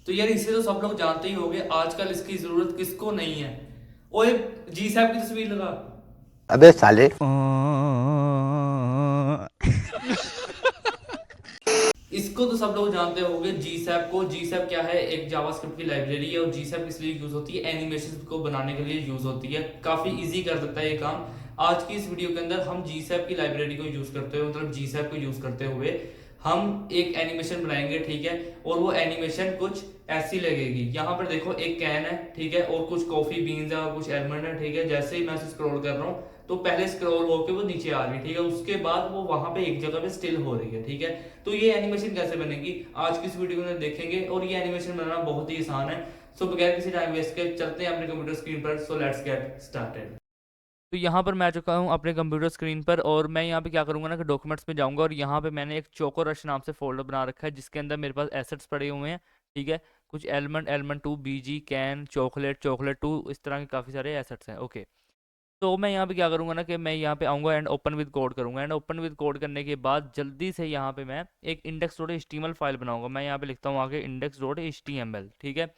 तो यार इसे तो सब लोग जानते ही होंगे, आजकल इसकी जरूरत किसको नहीं है। ओए, जी साहब की तस्वीर लगा। अबे साले। इसको तो सब लोग जानते होंगे, जीसैप को। जीसैप क्या है? एक जावास्क्रिप्ट की लाइब्रेरी है, और जीसैप किस लिए यूज होती है? एनिमेशन को बनाने के लिए यूज होती है। काफी इजी कर सकता है ये काम। आज की इस वीडियो के अंदर हम जीसैप की लाइब्रेरी को यूज करते हुए, मतलब जीसैप को यूज करते हुए हम एक एनिमेशन बनाएंगे, ठीक है। और वो एनिमेशन कुछ ऐसी लगेगी। यहाँ पर देखो एक कैन है, ठीक है, और कुछ कॉफी बीन्स है और कुछ एलमंड है, ठीक है। जैसे ही मैं उसे स्क्रॉल कर रहा हूँ तो पहले स्क्रॉल होकर वो नीचे आ रही है, ठीक है। उसके बाद वो वहां पे एक जगह पे स्टिल हो रही है, ठीक है। तो ये एनिमेशन कैसे बनेगी आज की इस वीडियो में देखेंगे, और ये एनिमेशन बनाना बहुत ही आसान है। सो बगैर किसी टाइम वेस्ट के चलते हैं अपने कंप्यूटर स्क्रीन पर। So let's get started. तो यहाँ पर मैं आ चुका हूँ अपने कंप्यूटर स्क्रीन पर, और मैं यहाँ पे क्या करूँगा ना कि डॉक्यूमेंट्स में जाऊँगा, और यहाँ पे मैंने एक चोको रश नाम से फोल्डर बना रखा है, जिसके अंदर मेरे पास एसेट्स पड़े हुए हैं, ठीक है। कुछ एलमंड, एलमंड टू, बीजी, कैन, चॉकलेट, चॉकलेट टू, इस तरह के काफ़ी सारे एसेट्स हैं, ओके। तो मैं यहाँ पे क्या करूँगा ना कि मैं यहाँ पे आऊँगा एंड ओपन विद कोड करूँगा, एंड ओपन विद कोड करने के बाद जल्दी से यहाँ पे मैं एक index dot H T M L file बनाऊंगा। मैं यहाँ पे लिखता हूँ आगे index dot H T M L, ठीक है।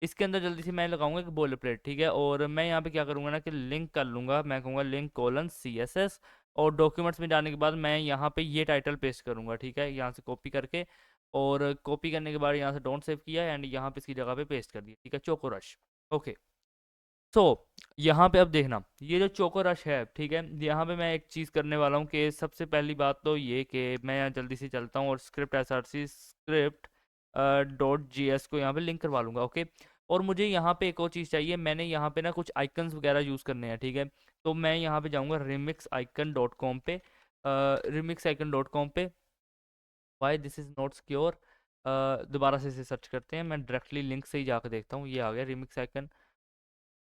इसके अंदर जल्दी से मैं लगाऊंगा एक बोल प्लेट, ठीक है। और मैं यहाँ पे क्या करूँगा ना कि लिंक कर लूँगा, मैं कहूँगा link colon C S S. और डॉक्यूमेंट्स में जाने के बाद मैं यहाँ पे ये टाइटल पेस्ट करूँगा, ठीक है, यहाँ से कॉपी करके। और कॉपी करने के बाद यहाँ से डोंट सेव किया एंड यहाँ पे इसकी जगह पे पेस्ट कर दिया, ठीक है, चोको रश, ओके। तो यहाँ पे अब देखना, ये जो चोको रश है, ठीक है, यहाँ पे मैं एक चीज़ करने वाला हूँ कि सबसे पहली बात तो ये कि मैं यहाँ जल्दी से चलता हूँ और script S R C script dot G S को यहाँ पे लिंक करवा लूँगा, ओके। और मुझे यहाँ पे एक और चीज़ चाहिए, मैंने यहाँ पे ना कुछ आइकन्स वगैरह यूज़ करने हैं, ठीक है। तो मैं यहाँ पे जाऊँगा रिमिक्स आइकन डॉट कॉम पे, रिमिक्स आइकन डॉट कॉम पे। Why this is not secure, दोबारा से इसे सर्च करते हैं, मैं डायरेक्टली लिंक से ही जाकर देखता हूँ, ये आ गया रिमिक्स आइकन,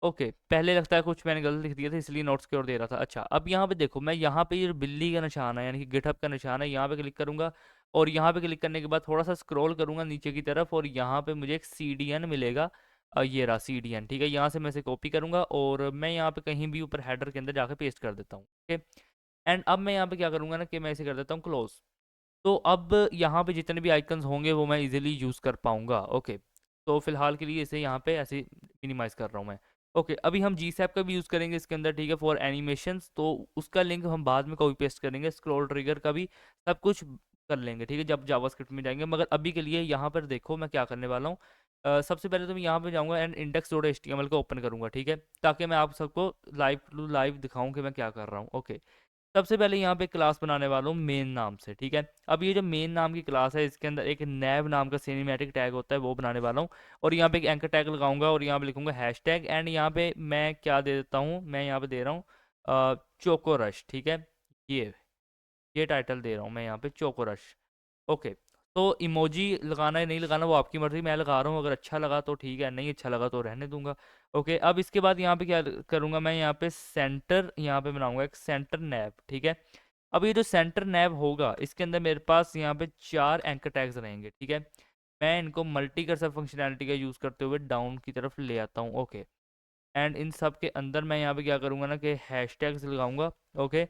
ओके। पहले लगता है कुछ मैंने गलत लिख दिया था, इसलिए नोट्स की ओर दे रहा था। अच्छा, अब यहाँ पे देखो, मैं यहाँ पे ये बिल्ली का निशान है, यानी कि गिटहब का निशान है, यहाँ पे क्लिक करूंगा। और यहाँ पे क्लिक करने के बाद थोड़ा सा स्क्रॉल करूंगा नीचे की तरफ, और यहाँ पे मुझे एक सी डी एन मिलेगा। ये रहा सी डी एन, ठीक है। यहाँ से मैं इसे कॉपी करूंगा और मैं यहाँ पे कहीं भी ऊपर हेडर के अंदर जाकर पेस्ट कर देता हूँ, ओके। एंड अब मैं यहाँ पे क्या करूंगा ना कि मैं इसे कर देता हूँ क्लोज। तो अब यहाँ पे जितने भी आइकन्स होंगे वो मैं इजीली यूज़ कर पाऊंगा, ओके। तो फिलहाल के लिए इसे यहाँ पे ऐसे मिनिमाइज कर रहा हूँ मैं, ओके। अभी हम जी सैप का भी यूज़ करेंगे इसके अंदर, ठीक है, फॉर एनिमेशंस। तो उसका लिंक हम बाद में कॉपी पेस्ट करेंगे, स्क्रॉल ट्रिगर का भी सब कुछ कर लेंगे, ठीक है, जब जावास्क्रिप्ट में जाएंगे। मगर अभी के लिए यहाँ पर देखो मैं क्या करने वाला हूँ। सबसे पहले तो मैं यहाँ पे जाऊँगा and index dot H T M L को ओपन करूँगा, ठीक है, ताकि मैं आप सबको लाइव टू लाइव दिखाऊँ कि मैं क्या कर रहा हूँ, ओके। सबसे पहले यहाँ पे क्लास बनाने वाला हूँ मेन नाम से, ठीक है। अब ये जो मेन नाम की क्लास है, इसके अंदर एक नैव नाम का सिनेमैटिक टैग होता है, वो बनाने वाला हूँ। और यहाँ पे एक एंकर टैग लगाऊंगा, और यहाँ पे लिखूंगा हैश टैग, एंड यहाँ पे मैं क्या दे देता हूँ, मैं यहाँ पे दे रहा हूँ चोको रश, ठीक है। ये ये टाइटल दे रहा हूँ मैं यहाँ पे, चोको रश, ओके। तो इमोजी लगाना है नहीं लगाना वो आपकी मर्जी, मैं लगा रहा हूँ, अगर अच्छा लगा तो ठीक है, नहीं अच्छा लगा तो रहने दूंगा, ओके। अब इसके बाद यहाँ पे क्या करूँगा, मैं यहाँ पे सेंटर, यहाँ पे बनाऊंगा एक सेंटर नैब, ठीक है। अब ये जो सेंटर नैब होगा, इसके अंदर मेरे पास यहाँ पे 4 एंकर टैग्स रहेंगे, ठीक है। मैं इनको मल्टी कर्सर फंक्शनैलिटी का यूज़ करते हुए डाउन की तरफ ले आता हूँ, ओके। एंड इन सब के अंदर मैं यहाँ पे क्या करूँगा ना कि हैश टैग्स लगाऊंगा, ओके।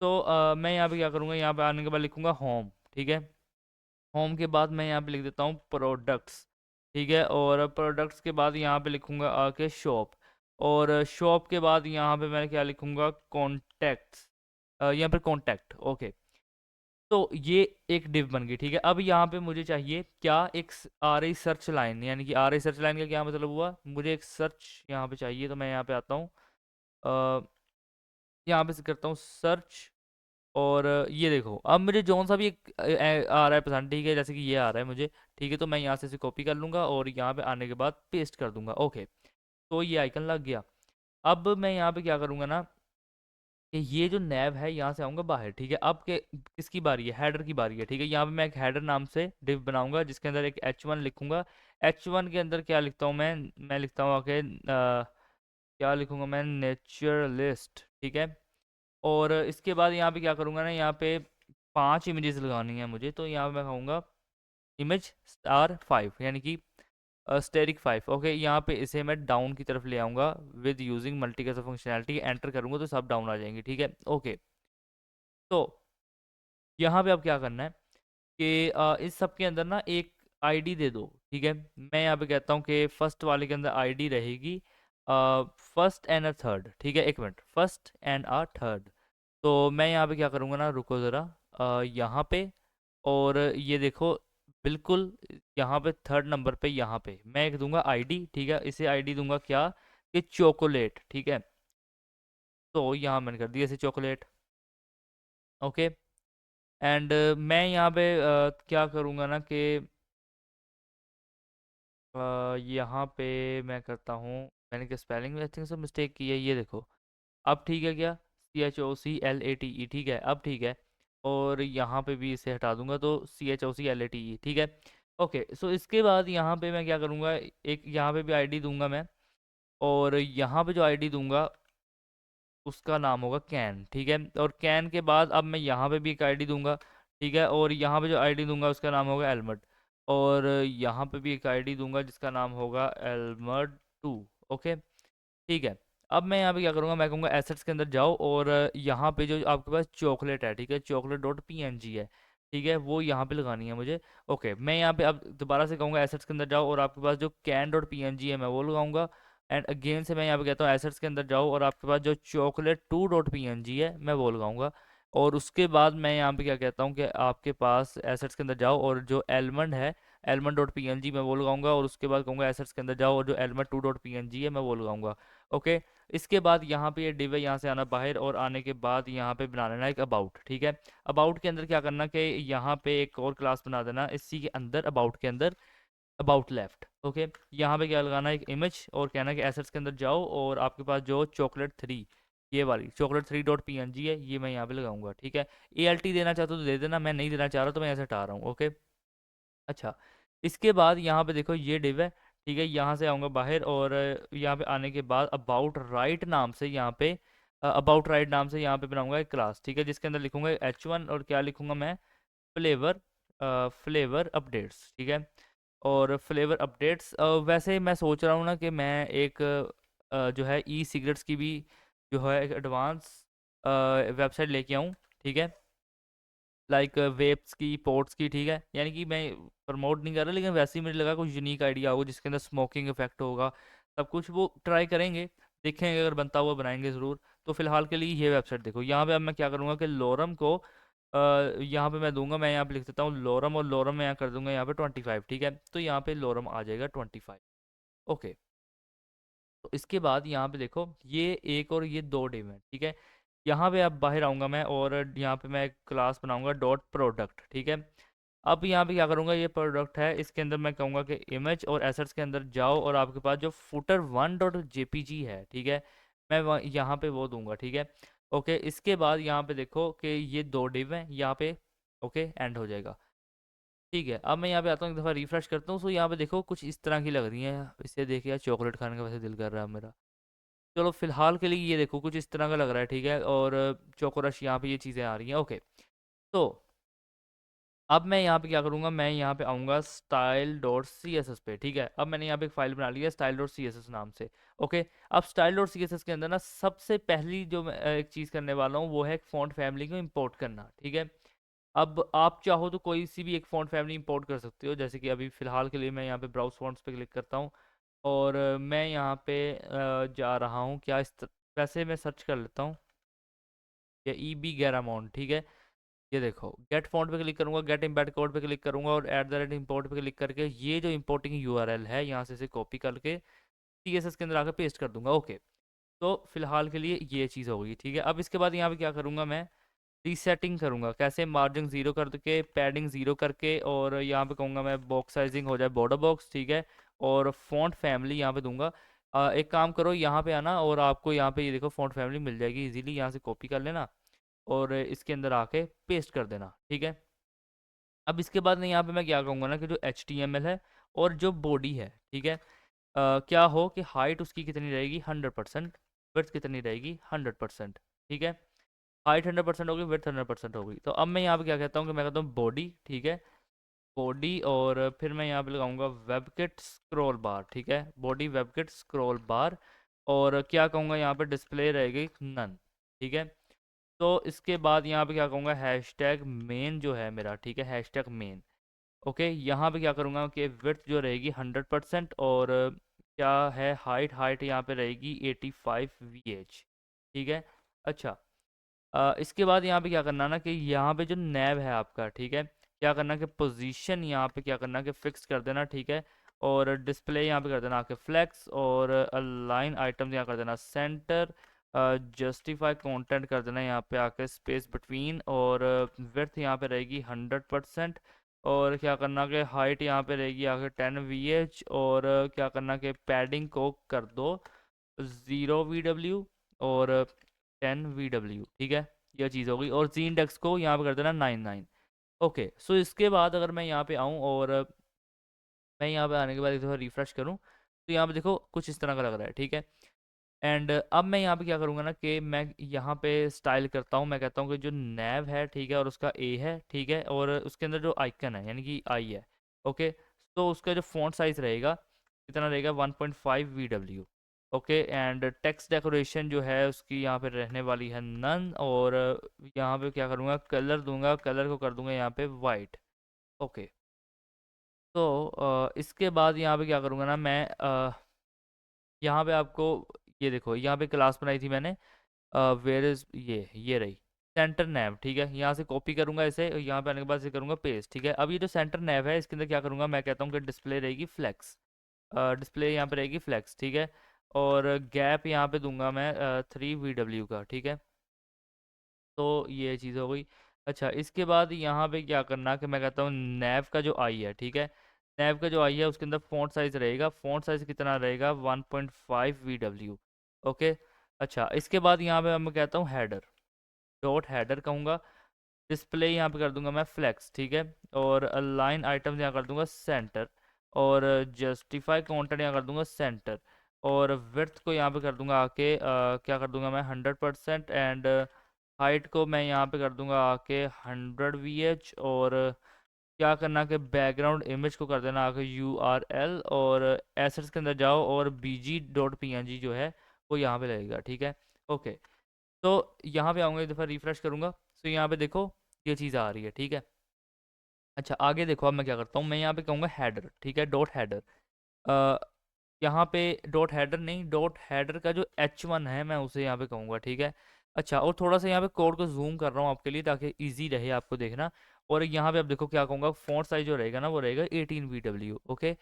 तो मैं यहाँ पे क्या करूँगा, यहाँ पे आने के बाद लिखूंगा होम, ठीक है। होम के बाद मैं यहाँ पे लिख देता हूँ प्रोडक्ट्स, ठीक है। और प्रोडक्ट्स के बाद यहाँ पे लिखूंगा आके शॉप। और शॉप के बाद यहाँ पे मैं क्या लिखूंगा, कॉन्टैक्ट्स, यहाँ पे कॉन्टैक्ट, ओके। तो ये एक डिव बन गई, ठीक है। अब यहाँ पे मुझे चाहिए क्या, एक आ रही सर्च लाइन, यानी कि आ रही सर्च लाइन का क्या मतलब हुआ, मुझे एक सर्च यहाँ पे चाहिए। तो मैं यहाँ पे आता हूँ, अ, यहाँ पे से करता हूँ सर्च। और ये देखो, अब मुझे जौन सा भी एक आ रहा है पसंद, ठीक है, जैसे कि ये आ रहा है मुझे, ठीक है। तो मैं यहाँ से इसे कॉपी कर लूँगा और यहाँ पे आने के बाद पेस्ट कर दूंगा, ओके। तो ये आइकन लग गया। अब मैं यहाँ पे क्या करूँगा ना कि ये जो नैब है यहाँ से आऊँगा बाहर, ठीक है। अब के किसकी बारी है, हेडर की बारी है, ठीक है। यहाँ पे मैं एक हेडर नाम से डिव बनाऊंगा, जिसके अंदर एक h1 लिखूंगा। h1 के अंदर क्या लिखता हूँ मैं लिखता हूँ आके क्या लिखूंगा मैं, नेचुरलिस्ट, ठीक है। और इसके बाद यहाँ पे क्या करूँगा ना, यहाँ पे 5 इमेजेस लगानी है मुझे, तो यहाँ पे मैं कहूँगा इमेज स्टार 5, यानी कि स्टेरिक 5, ओके। यहाँ पे इसे मैं डाउन की तरफ ले आऊँगा with using multi cursor functionality, enter करूँगा तो सब डाउन आ जाएंगे, ठीक है, ओके। तो यहाँ पे अब क्या करना है कि इस सब के अंदर ना एक आईडी दे दो, ठीक है। मैं यहाँ पे कहता हूँ कि फर्स्ट वाले के अंदर आईडी रहेगी फर्स्ट एंड अ थर्ड, ठीक है। एक minute, first and a third. तो मैं यहाँ पे क्या करूँगा ना, रुको ज़रा, यहाँ पे, और ये देखो, बिल्कुल यहाँ पे थर्ड नंबर पे यहाँ पे मैं एक दूंगा आईडी, ठीक है। इसे आईडी दूंगा क्या, कि चॉकलेट, ठीक है। तो यहाँ मैंने कर दिया इसे चॉकलेट, ओके। एंड मैं यहाँ पे क्या करूँगा ना कि यहाँ पे मैं करता हूँ, मैंने क्या स्पेलिंग में आई थिंक से मिस्टेक की है, ये देखो। अब ठीक है क्या, CHOCLATE, ठीक है, अब ठीक है। और यहाँ पे भी इसे हटा दूंगा तो CHOCLATE, ठीक है। ओके, सो इसके बाद यहाँ पे मैं क्या करूँगा, एक यहाँ पे भी आईडी दूंगा मैं, और यहाँ पे जो आईडी दूंगा उसका नाम होगा कैन, ठीक है। और कैन के बाद अब मैं यहाँ पे भी एक आईडी दूंगा, ठीक है। और यहाँ पे जो आईडी दूंगा उसका नाम होगा एलमड, और यहाँ पे भी एक आईडी दूंगा जिसका नाम होगा एलमड 2, ओके, ठीक है। अब मैं यहाँ पे क्या करूँगा, मैं कहूँगा एसेट्स के अंदर जाओ, और यहाँ पे जो आपके पास चॉकलेट है, ठीक है, chocolate.png है, ठीक है, वो यहाँ पे लगानी है मुझे। ओके, मैं यहाँ पे अब दोबारा से कहूँगा एसेट्स के अंदर जाओ, और आपके पास जो can.png है मैं वो लगाऊंगा। एंड अगेन से मैं यहाँ पे कहता हूँ एसेट्स के अंदर जाओ, और आपके पास जो chocolate2.png है मैं वो लगाऊंगा। और उसके बाद मैं यहाँ पे क्या कहता हूँ कि आपके पास एसेट्स के अंदर जाओ, और जो एलमंड है, एलमंड.png मैं वो लगाऊंगा। और उसके बाद कहूँगा एसेट्स के अंदर जाओ, और जो एलमंड2.png है मैं वो लगाऊंगा, ओके। इसके बाद यहाँ पे ये डिव है, यहाँ से आना बाहर, और आने के बाद यहाँ पे बना लेना एक अबाउट, ठीक है। अबाउट के अंदर क्या करना कि यहाँ पे एक और क्लास बना देना इसी के अंदर, अबाउट के अंदर, अबाउट लेफ्ट, ओके। यहाँ पे क्या लगाना, एक इमेज, और कहना कि एसेट्स के अंदर जाओ, और आपके पास जो chocolate3, ये वाली chocolate3.png है, ये मैं यहाँ पे लगाऊंगा, ठीक है। ALT देना चाहते हो तो दे देना, मैं नहीं देना चाह रहा तो मैं ऐसे हटा रहा हूँ, ओके। अच्छा, इसके बाद यहाँ पे देखो ये डिव है, ठीक है। यहाँ से आऊँगा बाहर, और यहाँ पे आने के बाद अबाउट राइट नाम से यहाँ पे, अबाउट राइट नाम से यहाँ पे बनाऊंगा एक क्लास, ठीक है, जिसके अंदर लिखूंगा H1, और क्या लिखूंगा मैं, फ्लेवर, फ्लेवर अपडेट्स, ठीक है। और फ्लेवर अपडेट्स, वैसे मैं सोच रहा हूँ ना कि मैं एक जो है ई सिगरेट्स की भी जो है एक एडवांस वेबसाइट लेके आऊँ, ठीक है, लाइक वेप्स की, पोर्ट्स की, ठीक है। यानी कि मैं प्रमोट नहीं कर रहा, लेकिन वैसे ही मुझे लगा कुछ यूनिक आइडिया होगा जिसके अंदर स्मोकिंग इफेक्ट होगा, सब कुछ वो ट्राई करेंगे, देखेंगे, अगर बनता हुआ बनाएंगे ज़रूर। तो फिलहाल के लिए ये वेबसाइट देखो। यहाँ पे अब मैं क्या करूँगा कि लोरम को यहाँ पे मैं दूंगा, मैं यहाँ पे लिख देता हूँ लोरम, और लोरम मैं यहाँ कर दूंगा यहाँ पे 25, ठीक है। तो यहाँ पे लोरम आ जाएगा 25, ओके। तो इसके बाद यहाँ पे देखो ये एक और ये दो डिव हैं, ठीक है। यहाँ पे अब बाहर आऊँगा मैं, और यहाँ पे मैं एक क्लास बनाऊंगा डॉट प्रोडक्ट, ठीक है। अब यहाँ पे क्या करूँगा, ये प्रोडक्ट है, इसके अंदर मैं कहूँगा कि इमेज और एसेट्स के अंदर जाओ, और आपके पास जो footer1.jpg है, ठीक है, मैं यहाँ पे वो दूंगा, ठीक है, ओके। इसके बाद यहाँ पे देखो कि ये दो डिव हैं यहाँ पे, ओके, एंड हो जाएगा, ठीक है। अब मैं यहाँ पे आता हूँ, एक दफ़ा रिफ्रेश करता हूँ, सो यहाँ पे देखो कुछ इस तरह की लग रही है। इसे देखिए, चॉकलेट खाने का वैसे दिल कर रहा है मेरा। चलो फिलहाल के लिए ये देखो कुछ इस तरह का लग रहा है, ठीक है। और चोकोरश यहाँ पे ये चीज़ें आ रही हैं, ओके। तो अब मैं यहाँ पे क्या करूँगा, मैं यहाँ पे आऊँगा style.css पे, ठीक है। अब मैंने यहाँ पे एक फाइल बना ली है style.css नाम से, ओके। अब style.css के अंदर ना सबसे पहली जो मैं एक चीज़ करने वाला हूँ वो है एक फ़ॉन्ट फैमिली को इंपोर्ट करना, ठीक है। अब आप चाहो तो कोई सी भी एक फ़ॉन्ट फैमिली इंपोर्ट कर सकते हो, जैसे कि अभी फ़िलहाल के लिए मैं यहाँ पे ब्राउज फॉन्ट्स पे क्लिक करता हूँ, और मैं यहाँ पे जा रहा हूँ क्या, वैसे मैं सर्च कर लेता हूँ, या EB ठीक है। ये देखो गेट फॉन्ट पे क्लिक करूंगा, गेट इम्पोर्ट कोड पे क्लिक करूंगा, और एट द रेट इम्पोर्ट पे क्लिक करके ये जो इम्पोर्टिंग URL है यहाँ से इसे कॉपी करके CSS के अंदर आकर पेस्ट कर दूंगा, ओके। तो फिलहाल के लिए ये चीज़ हो गई, ठीक है। अब इसके बाद यहाँ पे क्या करूँगा, मैं रीसेटिंग करूँगा, कैसे, मार्जिन 0 करके, पैडिंग 0 करके, और यहाँ पे कहूँगा मैं बॉक्स साइजिंग हो जाए बॉर्डर बॉक्स, ठीक है। और फॉन्ट फैमिली यहाँ पे दूंगा। एक काम करो, यहाँ पे आना, और आपको यहाँ पे ये देखो फॉन्ट फैमिली मिल जाएगी इजीली, यहाँ से कॉपी कर लेना, और इसके अंदर आके पेस्ट कर देना, ठीक है। अब इसके बाद यहाँ पे मैं क्या कहूँगा ना कि जो HTML है और जो बॉडी है, ठीक है, क्या हो कि हाइट उसकी कितनी रहेगी, 100%, विड्थ कितनी रहेगी, 100%, ठीक है। हाइट 100% होगी, विड्थ 100% होगी। तो अब मैं यहाँ पे क्या कहता हूँ कि मैं कहता हूँ बॉडी, ठीक है, बॉडी, और फिर मैं यहाँ पे लगाऊंगा वेबकिट स्क्रॉल बार, ठीक है, बॉडी वेबकिट स्क्रॉल बार। और क्या कहूँगा यहाँ पे डिस्प्ले रहेगी नन, ठीक है। तो इसके बाद यहाँ पे क्या कहूँगा, हैशटैग मेन जो है मेरा, ठीक है, हैशटैग मेन। ओके, यहाँ पे क्या करूँगा कि विड्थ जो रहेगी 100%, और क्या है हाइट, यहाँ पे रहेगी 85 VH। ठीक है। अच्छा, इसके बाद यहाँ पे क्या करना ना कि यहाँ पे जो नैब है आपका, ठीक है, क्या करना कि पोजीशन यहाँ पे क्या करना कि फिक्स कर देना, ठीक है। और डिस्प्ले यहाँ पे कर देना आके फ्लेक्स, और अलाइन आइटम्स यहाँ कर देना सेंटर, जस्टिफाई कंटेंट कर देना यहाँ पे आके स्पेस बिटवीन, और विड्थ यहाँ पे रहेगी 100%। और क्या करना कि हाइट यहाँ पे रहेगी आके 10 VH, और क्या करना कि पैडिंग को कर दो 0 VW, और 10 VW, ठीक है। यह चीज़ हो गई, और जी इंडेक्स को यहाँ पे कर देना 99। ओके, सो इसके बाद अगर मैं यहाँ पे आऊँ, और मैं यहाँ पे आने के बाद एक दफ़ा रिफ्रेश करूँ, तो यहाँ पे देखो कुछ इस तरह का लग रहा है, ठीक है। एंड अब मैं यहाँ पे क्या करूँगा ना कि मैं यहाँ पे स्टाइल करता हूँ, मैं कहता हूँ कि जो नैव है, ठीक है, और उसका ए है, ठीक है, और उसके अंदर जो आइकन है यानी कि आई है, ओके, तो उसका जो फॉन्ट साइज रहेगा कितना रहेगा 1.5 VW। Okay, and text decoration जो है उसकी यहाँ पे रहने वाली है नन, और यहाँ पे क्या करूँगा कलर दूंगा, कलर को कर दूंगा यहाँ पे वाइट। ओके, तो इसके बाद यहाँ पे क्या करूँगा ना मैं, यहाँ पे आपको ये देखो, यहाँ पे क्लास बनाई थी मैंने, वेयर इज ये रही सेंटर नैव, ठीक है। यहाँ से कॉपी करूंगा इसे, यहाँ पे आने के बाद इसे करूंगा पेस्ट, ठीक है। अब ये जो सेंटर नैव है इसके अंदर क्या करूंगा, मैं कहता हूँ कि डिस्प्ले रहेगी फ्लेक्स, डिस्प्ले यहाँ पे रहेगी फ्लेक्स, ठीक है। और गैप यहाँ पे दूंगा मैं 3 VW का, ठीक है। तो ये चीज़ हो गई। अच्छा, इसके बाद यहाँ पे क्या करना कि मैं कहता हूँ नैव का जो आई है, ठीक है, नैव का जो आई है उसके अंदर फ़ॉन्ट साइज़ रहेगा, फ़ॉन्ट साइज़ कितना रहेगा 1.5 VW। ओके। अच्छा, इसके बाद यहाँ पे मैं कहता हूँ हेडर, डॉट हेडर कहूँगा, डिस्प्ले यहाँ पे कर दूंगा मैं फ्लेक्स, ठीक है। और अलाइन आइटम्स यहाँ कर दूंगा सेंटर, और जस्टिफाई कंटेंट यहाँ कर दूंगा सेंटर, और विड्थ को यहाँ पे कर दूंगा आके क्या कर दूंगा मैं 100%, एंड हाइट को मैं यहाँ पे कर दूंगा आके 100 VH, और क्या करना कि बैकग्राउंड इमेज को कर देना आके URL, और एसेट्स के अंदर जाओ, और bg.png जो है वो यहाँ पे लगेगा, ठीक है। ओके, तो यहाँ पे आऊँगा, एक दफ़ा रिफ्रेश करूँगा, तो यहाँ पे देखो ये चीज़ आ रही है, ठीक है। अच्छा, आगे देखो, अब मैं क्या करता हूँ, मैं यहाँ पे कहूँगा हेडर, ठीक है, डॉट हेडर, यहाँ पे डॉट हेडर नहीं, डॉट हेडर का जो H1 है मैं उसे यहाँ पे कहूँगा, ठीक है। अच्छा, और थोड़ा सा यहाँ पे कोड को जूम कर रहा हूँ आपके लिए ताकि इजी रहे आपको देखना। और यहाँ पे आप देखो क्या कहूँगा, फॉन्ट साइज जो रहेगा ना वो रहेगा 18 VW। ओके,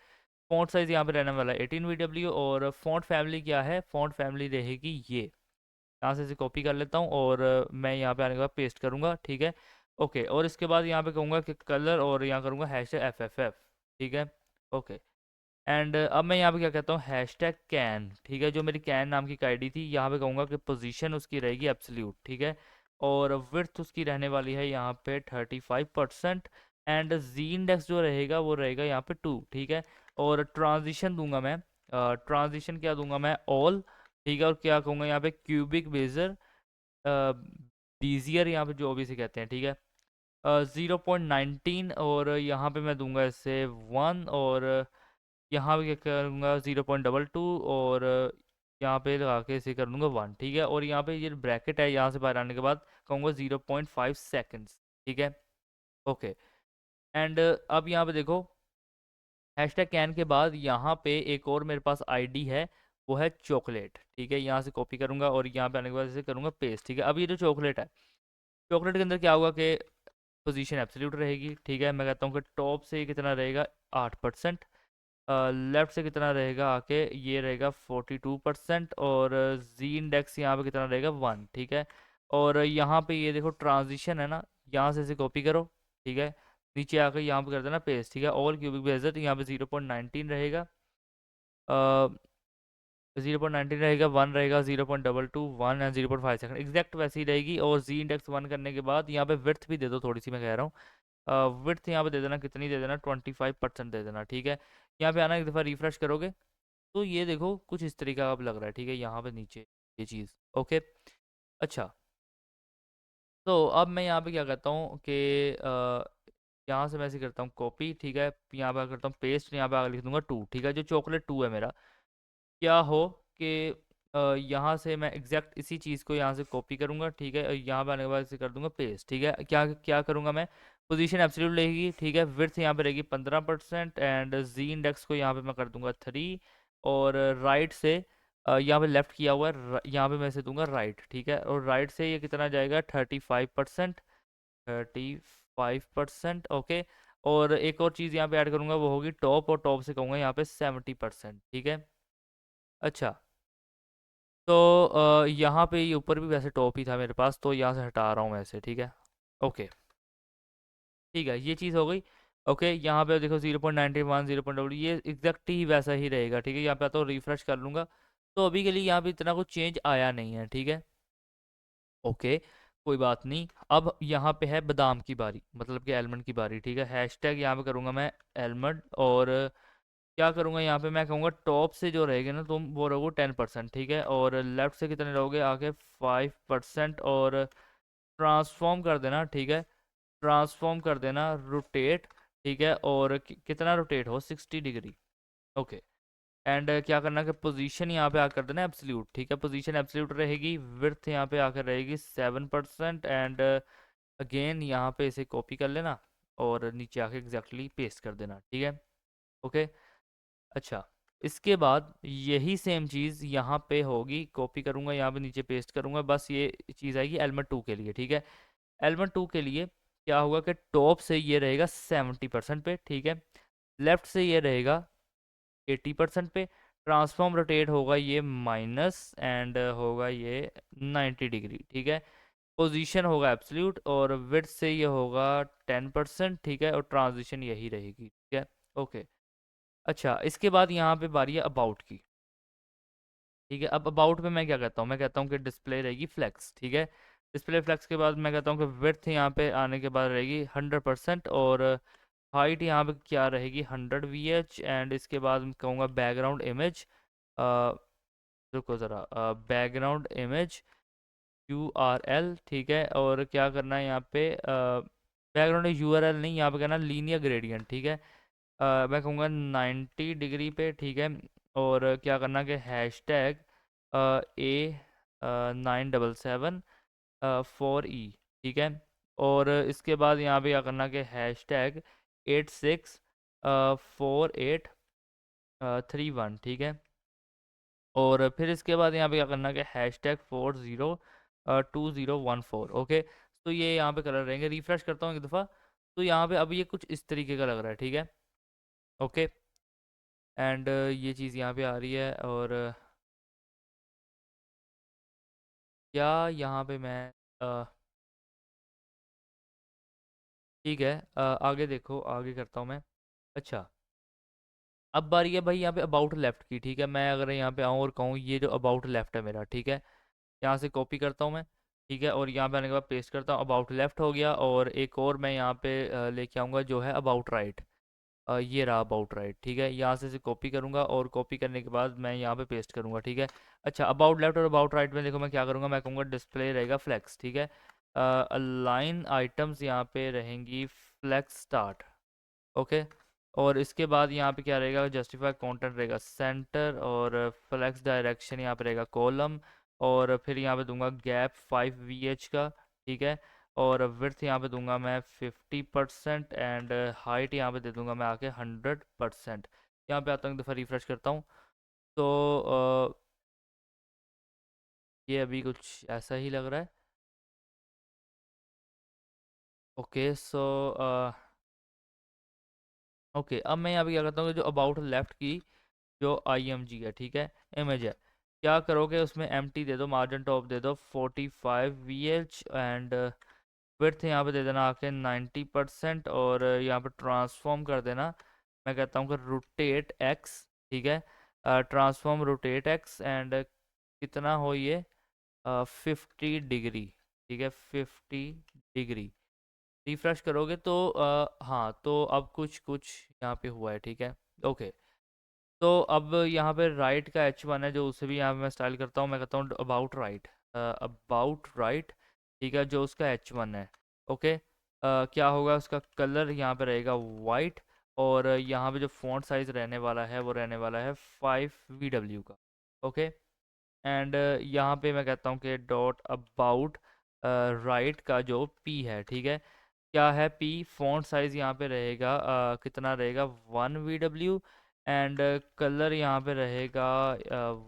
फॉन्ट साइज यहाँ पे रहने वाला है 18 VW, और फॉन्ट फैमिली क्या है, फॉन्ट फैमिली रहेगी ये, यहाँ से इसे कॉपी कर लेता हूँ, और मैं यहाँ पे आने के बाद पेस्ट करूँगा, ठीक है। ओके, और इसके बाद यहाँ पे कहूँगा कि कलर, और यहाँ करूँगा #FFF, ठीक है। ओके, एंड अब मैं यहाँ पे क्या कहता हूँ #कैन, ठीक है, जो मेरी कैन नाम की आईडी थी, यहाँ पे कहूँगा कि पोजीशन उसकी रहेगी एब्सोल्यूट, ठीक है। और विड्थ उसकी रहने वाली है यहाँ पे 35%, एंड जी इंडेक्स जो रहेगा वो रहेगा यहाँ पे 2, ठीक है। और ट्रांजिशन दूंगा मैं, ट्रांजिशन क्या दूंगा मैं ऑल, ठीक है। और क्या कहूँगा यहाँ पे क्यूबिक बेजर बीजियर, यहाँ पे जो भी से कहते हैं, ठीक है, 0.19, और यहाँ पे मैं दूंगा इसे 1, और यहाँ पे क्या करूँगा 0.22, और यहाँ पे लगा के इसे कर दूंगा 1, ठीक है। और यहाँ पे ये ब्रैकेट है, यहाँ से बाहर आने के बाद कहूँगा 0.5 सेकेंड्स, ठीक है। ओके, एंड अब यहाँ पे देखो #कैन के बाद यहाँ पे एक और मेरे पास आईडी है, वो है चॉकलेट, ठीक है। यहाँ से कॉपी करूँगा, और यहाँ पे आने के बाद इसे करूँगा पेस्ट, ठीक है। अब ये जो चॉकलेट है, चॉकलेट के अंदर क्या होगा कि पोजीशन एब्सोल्यूट रहेगी, ठीक है। मैं कहता हूँ कि टॉप से ये कितना रहेगा 8%, लेफ्ट से कितना रहेगा आके ये रहेगा 42%, और जी इंडेक्स यहाँ पे कितना रहेगा 1, ठीक है। और यहाँ पे ये देखो ट्रांजिशन है ना, यहाँ से इसे कॉपी करो, ठीक है, नीचे आकर यहाँ पे कर देना पेस्ट, ठीक है। ऑल क्यूबिक बेजर यहाँ पे 0.19 रहेगा, 0.19 रहेगा, 1 रहेगा, 0.22, 1, एंड 0.5 सेकंड, एग्जैक्ट वैसी ही रहेगी। और जी इंडेक्स 1 करने के बाद यहाँ पे विड्थ भी दे दो थोड़ी सी, मैं कह रहा हूँ विड्थ यहाँ पे दे देना, कितनी दे देना 25% दे देना, ठीक है। यहाँ पे आना, एक दफ़ा रिफ्रेश करोगे तो ये देखो कुछ इस तरीके का अब लग रहा है, ठीक है, यहाँ पे नीचे ये चीज़। ओके, अच्छा, तो अब मैं यहाँ पे क्या करता हूँ कि यहाँ से मैं ऐसे करता हूँ कॉपी, ठीक है, यहाँ पे करता हूँ पेस्ट, यहाँ पे आगे लिख दूंगा 2, ठीक है, जो चॉकलेट 2 है मेरा। क्या हो कि यहाँ से मैं एग्जैक्ट इसी चीज़ को यहाँ से कॉपी करूँगा, ठीक है, और यहाँ पे आने के बाद इसे कर दूंगा पेस्ट, ठीक है। क्या क्या करूँगा मैं, पोजीशन एब्सोल्यूट रहेगी, ठीक है। विड्थ यहाँ पे रहेगी 15% एंड जी इंडेक्स को यहाँ पे मैं कर दूंगा 3। और राइट से यहाँ पे लेफ्ट किया हुआ है, यहाँ पे मैं इसे दूंगा राइट, ठीक है। और राइट से ये कितना जाएगा 35%, 35%, ओके। और एक और चीज़ यहाँ पे ऐड करूंगा वो होगी टॉप, और टॉप से कहूँगा यहाँ पे 70%, ठीक है। अच्छा, तो यहाँ पे ये ऊपर भी वैसे टॉप ही था मेरे पास, तो यहाँ से हटा रहा हूँ वैसे, ठीक है। ओके, ठीक है, ये चीज़ हो गई। ओके, यहाँ पे देखो 0.91, 0.W, ये एग्जैक्ट ही वैसा ही रहेगा, ठीक है। यहाँ पे तो रिफ्रेश कर लूँगा, तो अभी के लिए यहाँ पे इतना कुछ चेंज आया नहीं है, ठीक है। ओके, कोई बात नहीं। अब यहाँ पे है बादाम की बारी, मतलब कि एलमंड की बारी, ठीक है। हैशटैग यहाँ पे करूँगा मैं एलमंड, और क्या करूँगा यहाँ पे मैं कहूँगा टॉप से जो रहेगा ना तुम वो रहोगे 10%, ठीक है। और लेफ्ट से कितने रहोगे आगे 5%, और ट्रांसफॉर्म कर देना, ठीक है। ट्रांसफॉर्म कर देना रोटेट, ठीक है। और कितना रोटेट हो 60 डिग्री, ओके। एंड क्या करना कि पोजीशन यहाँ पे आकर देना एब्सोल्यूट, ठीक है। पोजीशन एब्सोल्यूट रहेगी, विड्थ यहाँ पे आकर रहेगी 7%, एंड अगेन यहाँ पे इसे कॉपी कर लेना और नीचे आके एग्जैक्टली पेस्ट कर देना, ठीक है। ओके, अच्छा। इसके बाद यही सेम चीज़ यहाँ पे होगी, कॉपी करूँगा यहाँ पे नीचे पेस्ट करूँगा, बस ये चीज़ आएगी एलिमेंट 2 के लिए, ठीक है। एलिमेंट 2 के लिए क्या होगा कि टॉप से ये रहेगा 70% पे, ठीक है। लेफ्ट से ये रहेगा 80% पे। ट्रांसफॉर्म रोटेट होगा ये माइनस, एंड होगा ये 90 डिग्री, ठीक है। पोजीशन होगा एब्सोल्यूट, और विड्थ से ये होगा 10%, ठीक है। और ट्रांजिशन यही रहेगी, ठीक है। ओके, अच्छा। इसके बाद यहाँ पे बारी है अबाउट की, ठीक है। अब अबाउट में मैं क्या कहता हूँ, मैं कहता हूँ कि डिस्प्ले रहेगी फ्लेक्स, ठीक है। डिस्प्ले फ्लेक्स के बाद मैं कहता हूँ कि विड्थ यहाँ पे आने के बाद रहेगी 100%, और हाइट यहाँ पे क्या रहेगी 100 VH। एंड इसके बाद मैं कहूँगा बैकग्राउंड इमेज, रुको ज़रा, बैकग्राउंड इमेज URL, ठीक है। और क्या करना है यहाँ पे बैकग्राउंड URL नहीं, यहाँ पे कहना लीनियर ग्रेडियंट, ठीक है। मैं कहूँगा 90 डिग्री पे, ठीक है। और क्या करना कि हैशटैग A977 ठीक है। और इसके बाद यहाँ पे क्या करना कि हैशटैग 864831, ठीक है। और फिर इसके बाद यहाँ पे क्या करना कि हैशटैग 402014, ओके। तो ये यहाँ पे कलर रहेंगे, रिफ्रेश करता हूँ एक दफ़ा, तो यहाँ पे अभी ये कुछ इस तरीके का लग रहा है, ठीक है। ओके, एंड ये चीज़ यहाँ पे आ रही है। और क्या यहाँ पे मैं ठीक है, आगे देखो, आगे करता हूँ मैं। अच्छा, अब बारी है भाई यहाँ पे अबाउट लेफ्ट की, ठीक है। मैं अगर यहाँ पे आऊँ और कहूँ ये जो अबाउट लेफ्ट है मेरा, ठीक है, यहाँ से कॉपी करता हूँ मैं, ठीक है। और यहाँ पे आने के बाद पेस्ट करता हूँ, अबाउट लेफ्ट हो गया। और एक और मैं यहाँ पे लेके आऊँगा जो है अबाउट राइट, ये रहा अबाउट राइट, ठीक है। यहाँ से इसे कॉपी करूँगा, और कॉपी करने के बाद मैं यहाँ पे पेस्ट करूँगा, ठीक है। अच्छा, अबाउट लेफ्ट और अबाउट राइट में देखो मैं क्या करूँगा, मैं कहूँगा डिस्प्ले रहेगा फ्लेक्स, ठीक है। अलाइन आइटम्स यहाँ पे रहेंगी फ्लेक्स स्टार्ट, ओके। और इसके बाद यहाँ पे क्या रहेगा, जस्टिफाई कंटेंट रहेगा सेंटर, और फ्लेक्स डायरेक्शन यहाँ पे रहेगा कॉलम। और फिर यहाँ पे दूंगा गैप 5 VH का, ठीक है। और विड्थ यहाँ पे दूंगा मैं 50%, एंड हाइट यहाँ पे दे दूंगा मैं आके 100%। यहाँ पे आता हूँ, एक दफ़ा रिफ्रेश करता हूँ, तो ये अभी कुछ ऐसा ही लग रहा है। ओके, सो ओके, अब मैं यहाँ पे क्या करता हूँ कि जो अबाउट लेफ्ट की जो IMG है, ठीक है, इमेज है, क्या करोगे उसमें एम्प्टी दे दो, मार्जिन टॉप दे दो 45 VH, एंड विड्थ यहाँ पे दे देना आके 90%। और यहाँ पे ट्रांसफॉर्म कर देना, मैं कहता हूँ कि रोटेट एक्स, ठीक है। ट्रांसफॉर्म रोटेट एक्स, एंड कितना हो ये 50 डिग्री, ठीक है, 50 डिग्री। रिफ्रेश करोगे तो हाँ, तो अब कुछ कुछ यहाँ पे हुआ है, ठीक है। ओके, तो अब यहाँ पे राइट का H1 है जो उसे भी यहाँ पे मैं स्टाइल करता हूँ, मैं कहता हूँ अबाउट राइट, अबाउट राइट, ठीक है, जो उसका H1 है, ओके। क्या होगा उसका कलर यहाँ पे रहेगा वाइट। और यहाँ पे जो फॉन्ट साइज रहने वाला है वो रहने वाला है 5 VW का, ओके। एंड यहाँ पे मैं कहता हूँ कि डॉट अबाउट राइट का जो P है, ठीक है, क्या है पी, फॉन्ट साइज यहाँ पे रहेगा कितना रहेगा 1 VW, एंड कलर यहाँ पे रहेगा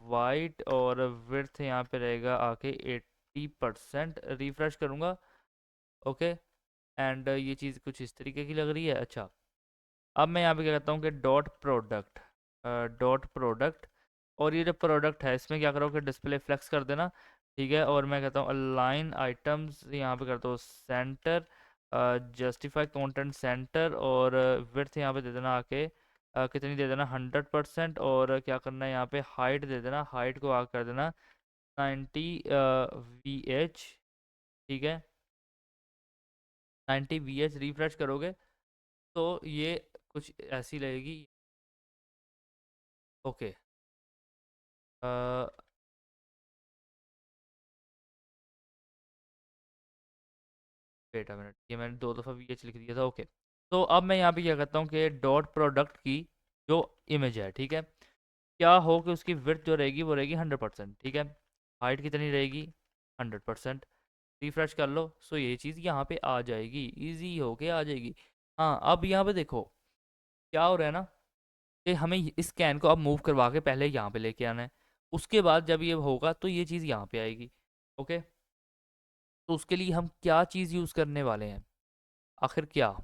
वाइट, और विड्थ यहाँ पे रहेगा आके 80%। रिफ्रेश करूँगा। ओके। एंड ये चीज़ कुछ इस तरीके की लग रही है। अच्छा, अब मैं यहाँ पे क्या करता हूँ कि डॉट प्रोडक्ट, और ये जो प्रोडक्ट है इसमें क्या करो कि डिस्प्ले फ्लेक्स कर देना। ठीक है, और मैं कहता हूँ अलाइन आइटम्स यहाँ पे करता हूँ सेंटर, जस्टिफाई कंटेंट सेंटर, और विड्थ यहाँ पे दे देना आके कितनी दे देना 100%, और क्या करना है यहाँ पे हाइट दे देना, हाइट को आगे कर देना 90 VH। ठीक है, 90 VH रिफ्रेश करोगे तो ये कुछ ऐसी लगेगी। ओके। वेट अ मिनट, ये मैंने 2 दफ़ा VH लिख दिया था। ओके। तो अब मैं यहाँ पे क्या करता हूँ कि डॉट प्रोडक्ट की जो इमेज है, ठीक है, क्या हो कि उसकी विड्थ जो रहेगी वो रहेगी 100%। ठीक है, हाइट कितनी रहेगी 100%। रिफ्रेश कर लो, सो ये चीज़ यहाँ पे आ जाएगी, इजी होके आ जाएगी। हाँ, अब यहाँ पे देखो क्या हो रहा है ना, कि हमें इस स्कैन को अब मूव करवा के पहले यहाँ पे लेके आना है। उसके बाद जब ये होगा तो ये चीज़ यहाँ पे आएगी। ओके। तो उसके लिए हम क्या चीज़ यूज़ करने वाले हैं, आखिर क्या,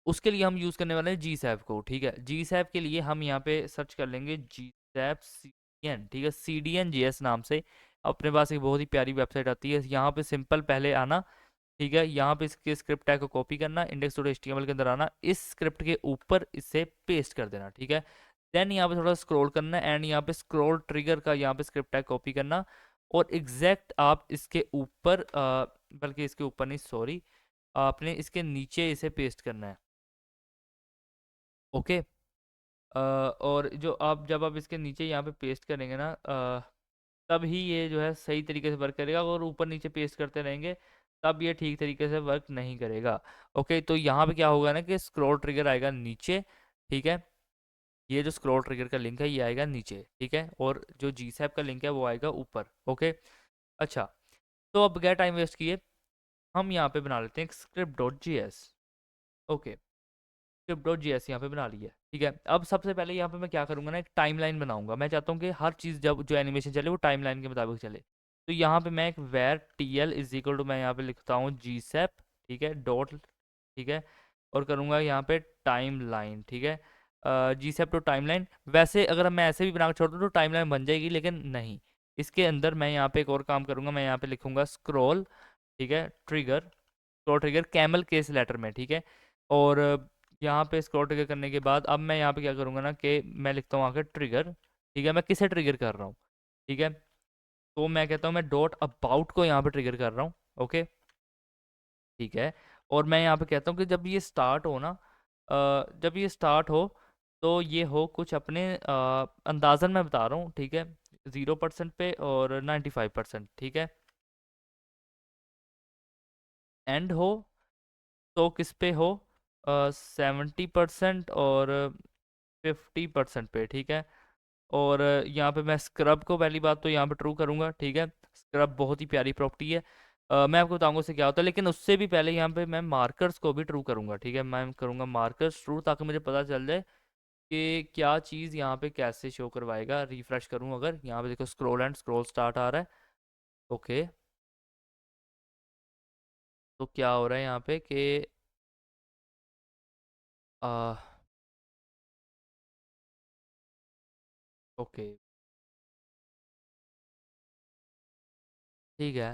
उसके लिए हम यूज़ करने वाले हैं जी सैप को। ठीक है, जी सैप के लिए हम यहाँ पे सर्च कर लेंगे जी सैप CDN। ठीक है, CDN नाम से अपने पास एक बहुत ही प्यारी वेबसाइट आती है। यहाँ पे सिंपल पहले आना। ठीक है, यहाँ पे इसके स्क्रिप्ट टैग को कॉपी करना, इंडेक्स डॉट HTML के अंदर आना, इस स्क्रिप्ट के ऊपर इसे पेस्ट कर देना। ठीक है, देन यहाँ पे थोड़ा स्क्रॉल करना, एंड यहाँ पे स्क्रॉल ट्रिगर का यहाँ पे स्क्रिप्ट टैग कॉपी करना, और एग्जैक्ट आप इसके ऊपर बल्कि इसके ऊपर नहीं, सॉरी, आपने इसके नीचे इसे पेस्ट करना है। ओके। और जो आप जब आप इसके नीचे यहाँ पे पेस्ट करेंगे ना, तब ही ये जो है सही तरीके से वर्क करेगा। और ऊपर नीचे पेस्ट करते रहेंगे तब ये ठीक तरीके से वर्क नहीं करेगा। ओके, तो यहाँ पे क्या होगा ना कि स्क्रॉल ट्रिगर आएगा नीचे। ठीक है, ये जो स्क्रॉल ट्रिगर का लिंक है ये आएगा नीचे। ठीक है, और जो जी सैप का लिंक है वो आएगा ऊपर। ओके। अच्छा, तो अब बगैर टाइम वेस्ट किए हम यहाँ पे बना लेते हैं script.js। ओके, script.js यहाँ पे बना लिया है। ठीक है, अब सबसे पहले यहाँ पे मैं क्या करूँगा ना, एक टाइमलाइन बनाऊंगा। मैं चाहता हूँ कि हर चीज़ जब जो एनिमेशन चले वो टाइमलाइन के मुताबिक चले। तो यहाँ पे मैं एक var TL is equal to, मैं यहाँ पे लिखता हूँ जी सैप। ठीक है, डॉट। ठीक है, और करूँगा यहाँ पे टाइम लाइन। ठीक है, जी सैप टू टाइम लाइन। वैसे अगर मैं ऐसे भी बना के छोड़ दूँ तो टाइम लाइन बन जाएगी, लेकिन नहीं, इसके अंदर मैं यहाँ पे एक और काम करूँगा। मैं यहाँ पे लिखूँगा स्क्रॉल। ठीक है, trigger, scroll trigger camel case letter में। ठीक है, और यहाँ पे स्क्रॉल ट्रिगर करने के बाद अब मैं यहाँ पे क्या करूँगा ना कि मैं लिखता हूँ आके ट्रिगर। ठीक है, मैं किसे ट्रिगर कर रहा हूँ। ठीक है, तो मैं कहता हूँ मैं डॉट अबाउट को यहाँ पे ट्रिगर कर रहा हूँ। ओके। ठीक है, और मैं यहाँ पे कहता हूँ कि जब ये स्टार्ट हो ना, जब ये स्टार्ट हो तो ये हो कुछ अपने अंदाजन मैं बता रहा हूँ। ठीक है, 0% पे और 95%। ठीक है, एंड हो तो किस पे हो, 70% और 50% पे। ठीक है, और यहाँ पे मैं स्क्रब को पहली बात तो यहाँ पे ट्रू करूँगा। ठीक है, स्क्रब बहुत ही प्यारी प्रॉपर्टी है। मैं आपको बताऊंगा उससे क्या होता है, लेकिन उससे भी पहले यहाँ पे मैं मार्कर्स को भी ट्रू करूँगा। ठीक है, मैं करूँगा मार्कर्स ट्रू, ताकि मुझे पता चल जाए कि क्या चीज़ यहाँ पे कैसे शो करवाएगा। रिफ्रेश करूँ अगर, यहाँ पे देखो स्क्रॉल एंड स्क्रॉल स्टार्ट आ रहा है। ओके, तो क्या हो रहा है यहाँ पे कि आ, ओके, ठीक है।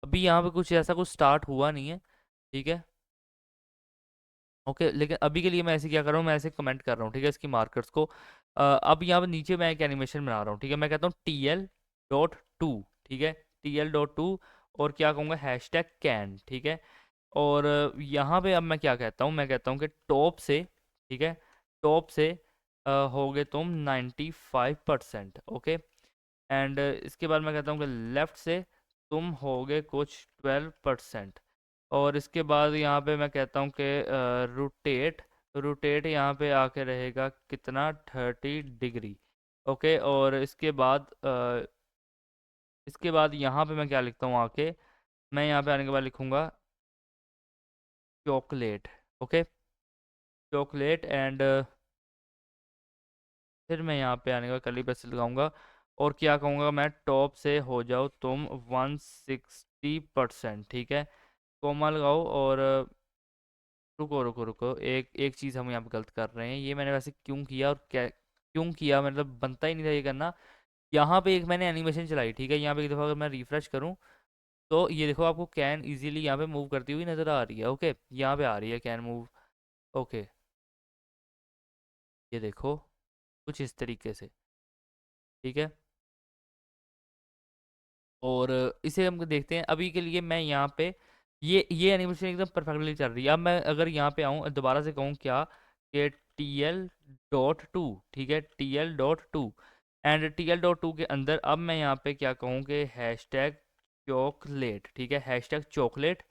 अभी यहाँ पे कुछ ऐसा कुछ स्टार्ट हुआ नहीं है। ठीक है, ओके, लेकिन अभी के लिए मैं ऐसे क्या कर रहा हूँ, मैं ऐसे कमेंट कर रहा हूँ। ठीक है, इसकी मार्कर्स को। अब यहाँ पे नीचे मैं एक एनिमेशन बना रहा हूँ। ठीक है, मैं कहता हूँ TL.2। ठीक है, TL.2, और क्या कहूँगा हैशटैग कैन। ठीक है, और यहाँ पे अब मैं क्या कहता हूँ, मैं कहता हूँ कि टॉप से, ठीक है, टॉप से होगे तुम 95%। ओके, एंड इसके बाद मैं कहता हूँ कि लेफ़्ट से तुम होगे कुछ 12%। और इसके बाद यहाँ पे मैं कहता हूँ कि रोटेट, रोटेट यहाँ पे आके रहेगा कितना 30 डिग्री। ओके, और इसके बाद यहाँ पे मैं क्या लिखता हूँ आके, मैं यहाँ पे आने के बाद लिखूँगा चॉकलेट। ओके, चॉकलेट एंड फिर मैं यहाँ पे आने का कर्ली ब्रेसेस लगाऊंगा और क्या कहूँगा मैं, टॉप से हो जाओ तुम 160%। ठीक है, कोमा लगाओ और रुको रुको रुको, एक एक चीज़ हम यहाँ पे गलत कर रहे हैं। ये मैंने वैसे क्यों किया और क्या क्यों किया, मतलब बनता ही नहीं था ये करना। यहाँ पे एक मैंने एनिमेशन चलाई, ठीक है, यहाँ पे एक दफ़ा अगर मैं रिफ्रेश करूँ तो ये देखो आपको कैन इजीली यहाँ पे मूव करती हुई नज़र आ रही है। ओके, यहाँ पे आ रही है कैन मूव। ओके, ये देखो कुछ इस तरीके से। ठीक है, और इसे हम देखते हैं। अभी के लिए मैं यहाँ पे ये एनिमेशन एकदम परफेक्टली चल रही है। अब मैं अगर यहाँ पे आऊँ दोबारा से कहूँ क्या, कि TL.2, ठीक है, TL.2 एंड TL.2 के अंदर अब मैं यहाँ पे क्या कहूँ कि हैशटैग चॉकलेट, ठीक है, हैशटैग चॉकलेट।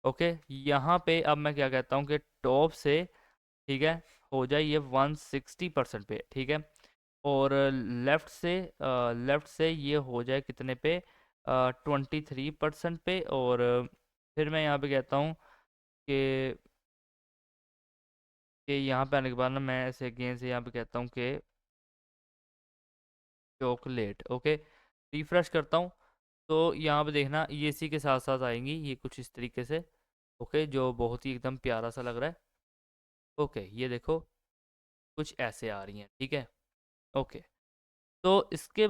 ओके, यहाँ पे अब मैं क्या कहता हूँ कि टॉप से, ठीक है, हो जाए ये 160% पे। ठीक है, और लेफ़्ट से ये हो जाए कितने पे, 23% पे। और फिर मैं यहाँ पे कहता हूँ कि यहाँ पे आने के बाद ना मैं ऐसे अगेन से यहाँ पे कहता हूँ कि चॉकलेट। ओके, रिफ्रेश करता हूँ तो यहाँ पे देखना ये इसी के साथ साथ आएंगी, ये कुछ इस तरीके से। ओके, जो बहुत ही एकदम प्यारा सा लग रहा है। ओके, ये देखो कुछ ऐसे आ रही हैं। ठीक है, ओके, तो इसके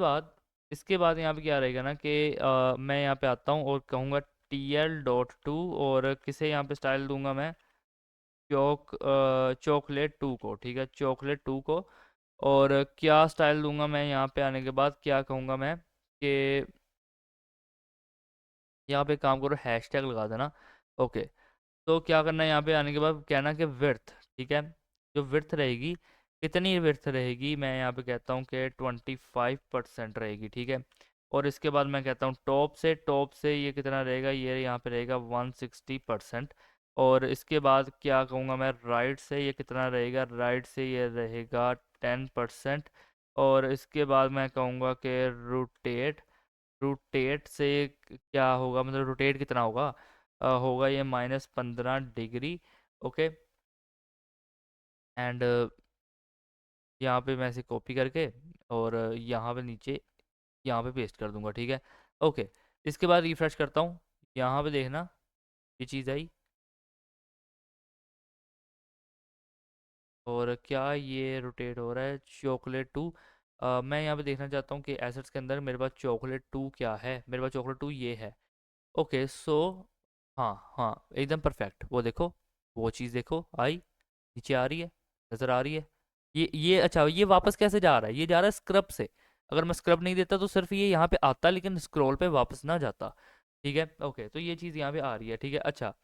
बाद यहाँ पे क्या रहेगा ना कि मैं यहाँ पे आता हूँ और कहूँगा TL.2 और किसे यहाँ पे स्टाइल दूंगा मैं, चॉकलेट 2 को। ठीक है, चॉकलेट 2 को। और क्या स्टाइल दूंगा मैं यहाँ पे आने के बाद, क्या कहूँगा मैं कि यहाँ पे काम करो, हैशटैग लगा देना। ओके, तो क्या करना है यहाँ पे आने के बाद, कहना कि विर्थ, ठीक है, जो विर्थ रहेगी, कितनी विर्थ रहेगी, मैं यहाँ पे कहता हूँ कि 25% रहेगी। ठीक है, और इसके बाद मैं कहता हूँ टॉप से ये कितना रहेगा, ये यहाँ पे रहेगा 160%। और इसके बाद क्या कहूँगा मैं, राइट से ये कितना रहेगा, राइट से ये रहेगा 10%। और इसके बाद मैं कहूँगा कि रोटेट, रोटेट से क्या होगा, मतलब रोटेट कितना होगा, होगा ये -15 डिग्री। ओके, एंड यहाँ पे मैं इसे कॉपी करके और यहाँ पे नीचे यहाँ पे पेस्ट कर दूंगा। ठीक है, ओके, इसके बाद रिफ्रेश करता हूँ, यहाँ पे देखना ये चीज़ आई। और क्या ये रोटेट हो रहा है, चॉकलेट 2। मैं यहाँ पे देखना चाहता हूँ कि एसेट्स के अंदर मेरे पास चॉकलेट 2 क्या है, मेरे पास चॉकलेट 2 ये है। ओके, सो हाँ हाँ, एकदम परफेक्ट, वो देखो, वो चीज़ देखो आई, नीचे आ रही है, नज़र आ रही है। ये अच्छा, ये वापस कैसे जा रहा है, ये जा रहा है स्क्रब से। अगर मैं स्क्रब नहीं देता तो सिर्फ ये यहाँ पे आता लेकिन स्क्रॉल पे वापस ना जाता। ठीक है, ओके, तो ये चीज़ यहाँ पे आ रही है। ठीक है, अच्छा,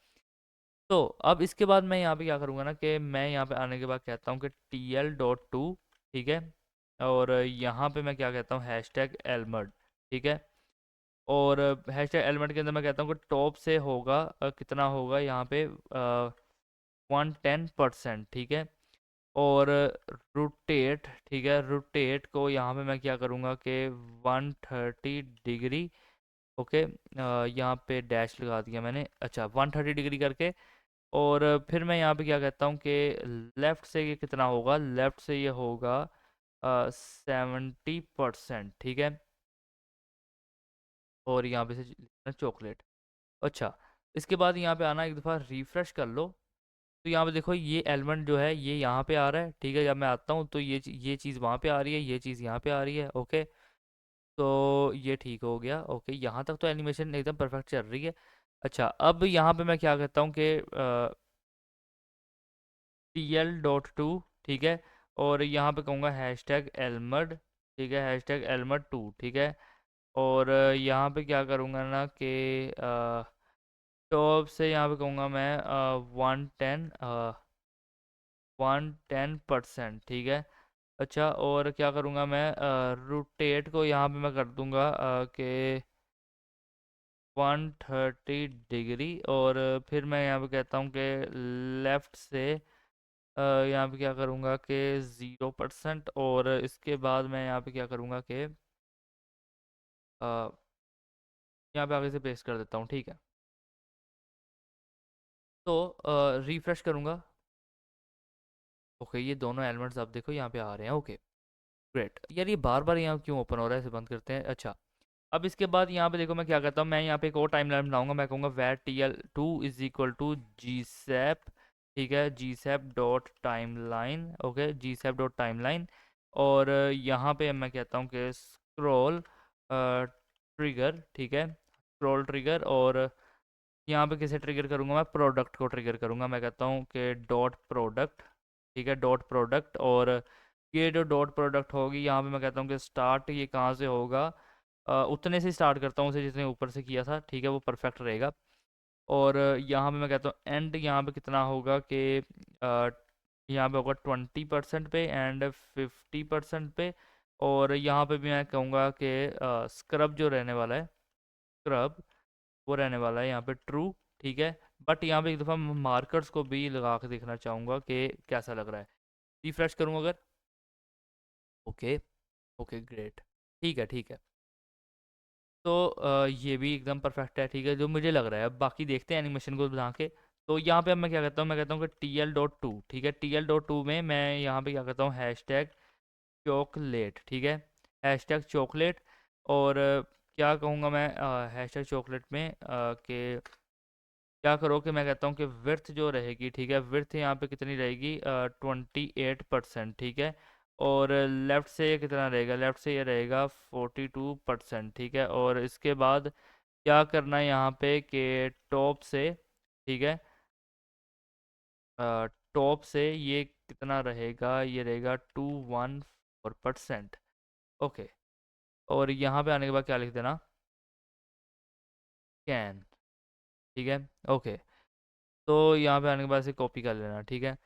तो अब इसके बाद मैं यहाँ पे क्या करूँगा ना कि मैं यहाँ पे आने के बाद कहता हूँ कि TL.2, ठीक है, और यहाँ पे मैं क्या कहता हूँ, हैशटैग एलमड। ठीक है, और हैशटैग एलिमेंट के अंदर मैं कहता हूँ कि टॉप से होगा कितना होगा यहाँ पे, 110%। ठीक है, और रोटेट, ठीक है, रोटेट को यहाँ पे मैं क्या करूँगा कि 130 डिग्री। ओके, यहाँ पे डैश लगा दिया मैंने, अच्छा, 130 डिग्री करके। और फिर मैं यहाँ पे क्या कहता हूँ कि लेफ़्ट से ये कितना होगा, लेफ़्ट से ये होगा 70%। ठीक है, और यहाँ पे से चॉकलेट। अच्छा, इसके बाद यहाँ पे आना, एक दफ़ा रिफ्रेश कर लो तो यहाँ पे देखो ये एलिमेंट जो है ये यहाँ पे आ रहा है। ठीक है, जब मैं आता हूँ तो ये चीज़ वहाँ पे आ रही है, ये चीज़ यहाँ पे आ रही है। ओके, तो ये ठीक हो गया। ओके, यहाँ तक तो एनिमेशन एकदम परफेक्ट चल रही है। अच्छा, अब यहाँ पे मैं क्या कहता हूँ कि TL.2, ठीक है, और यहाँ पे कहूँगा हैशटैग एलमड। ठीक है, हैशटैग एलमड 2। ठीक है, और यहाँ पे क्या करूँगा ना कि टॉप से यहाँ पे कहूँगा मैं 110%। ठीक है, अच्छा, और क्या करूँगा मैं, रोटेट को यहाँ पे मैं कर दूँगा कि 130 डिग्री। और फिर मैं यहाँ पे कहता हूँ कि लेफ़्ट से यहाँ पे क्या करूँगा कि 0%। और इसके बाद मैं यहाँ पे क्या करूँगा कि यहाँ पे आगे से पेस्ट कर देता हूँ। ठीक है, तो रिफ्रेश करूँगा। ओके, ये दोनों एलिमेंट्स आप देखो यहाँ पे आ रहे हैं। Okay great. यार ये बार बार यहाँ क्यों ओपन हो रहा है, इसे बंद करते हैं। अच्छा, अब इसके बाद यहाँ पे देखो मैं क्या करता हूँ, मैं यहाँ पे एक और टाइम लाइन बनाऊंगा। मैं कहूँगा where TL2 is equal to GSAP, ठीक है, GSAP dot timeline. Okay, GSAP dot timeline. और यहाँ पे मैं कहता हूँ कि स्क्रॉल ट्रिगर, ठीक है, स्क्रॉल ट्रिगर। और यहाँ पे किसे ट्रिगर करूँगा, मैं प्रोडक्ट को ट्रिगर करूँगा। मैं कहता हूँ कि डॉट प्रोडक्ट, ठीक है, डॉट प्रोडक्ट। और ये जो डॉट प्रोडक्ट होगी यहाँ पे मैं कहता हूँ कि स्टार्ट ये कहाँ से होगा, उतने से स्टार्ट करता हूँ उसे जितने ऊपर से किया था, ठीक है, वो परफेक्ट रहेगा। और यहाँ पे मैं कहता हूँ एंड यहाँ पे कितना होगा कि यहाँ पे होगा 20% पे एंड 50% पे। और यहाँ पे भी मैं कहूँगा कि स्क्रब जो रहने वाला है, स्क्रब वो रहने वाला है यहाँ पे ट्रू, ठीक है। बट यहाँ पे एक दफ़ा मार्कर्स को भी लगा के देखना चाहूँगा कि कैसा लग रहा है। रिफ्रेश करूँ अगर, ओके, ओके ग्रेट, ठीक है, ठीक है। तो ये भी एकदम परफेक्ट है, ठीक है, जो मुझे लग रहा है। अब बाकी देखते हैं एनिमेशन को बना के। तो यहाँ पे अब मैं क्या करता हूँ, मैं कहता हूँ कि TL.2, ठीक है, TL.2 में मैं यहाँ पे क्या करता हूँ, हैशटैग चॉकलेट, ठीक है, हैशटैग चॉकलेट। और क्या कहूँगा मैं हैशटैग चॉकलेट में कि क्या करो कि मैं कहता हूँ कि विर्थ जो रहेगी, ठीक है, विर्थ यहाँ पे कितनी रहेगी, 28%, ठीक है। और लेफ़्ट से ये कितना रहेगा, लेफ़्ट से ये रहेगा 42%, ठीक है। और इसके बाद क्या करना है यहाँ पे कि टॉप से, ठीक है, टॉप से ये कितना रहेगा, ये रहेगा 214%। ओके, और यहाँ पे आने के बाद क्या लिख देना, कैन, ठीक है। ओके, तो यहाँ पे आने के बाद से कॉपी कर लेना, ठीक है।